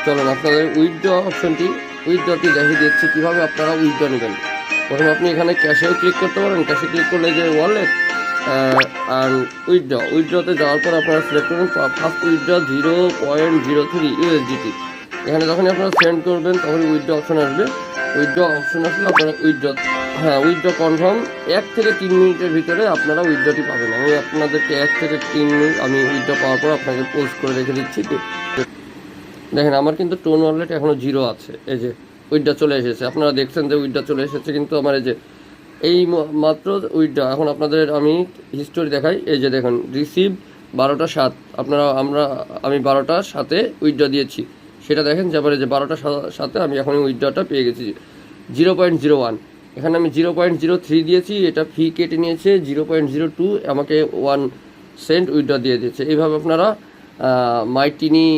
চলুন আপনাদের উইথড্র অপশনটি উইথড্রটি দেখিয়ে দিচ্ছি কীভাবে আপনারা উইথড্র নেবেন। প্রথমে আপনি এখানে ক্যাশেও ক্লিক করতে পারেন, ক্যাশে ক্লিক করলে যে ওয়ালেট আর উইথড্রতে যাওয়ার পর আপনারা সিলেক্ট করবেন ফার্স্ট উইথড্র 0.03 USDT। এখানে যখনই আপনারা সেন্ড করবেন তখনই উইথড্র অপশন আসবে। উইথড্র অপশন আসলে আপনারা উইথড্র কনফার্ম 1 থেকে 3 মিনিটের ভিতরে আপনারা উইথড্রটি পাবেন। আমি আপনাদেরকে 1 থেকে 3 মিনিট আমি উইথড্র পাওয়ার পর আপনাকে পোস্ট করে রেখে দিচ্ছি। দেখেন আমার কিন্তু টোন ওয়ালেট এখনও 0 আছে। এই যে উইথড্র চলে এসেছে, আপনারা দেখছেন যে উইথড্র চলে এসেছে, কিন্তু আমার এই মাত্র উইথড্র। এখন আপনাদের আমি হিস্টোরি দেখাই। এই যে দেখুন রিসিভ 12টা 7, আমি 12টা 7-এ উইথড্র দিয়েছি, সেটা দেখেন যে আবার এই যে 12টা 7-এ আমি এখন উইথড্রটা পেয়ে গেছি 0.01। এখানে আমি 0.03 দিয়েছি, এটা ফি কেটে নিয়েছে 0.02, আমাকে 1 সেন্ট উইথড্র দিয়ে দিয়েছে। এইভাবে আপনারা মাইটিনি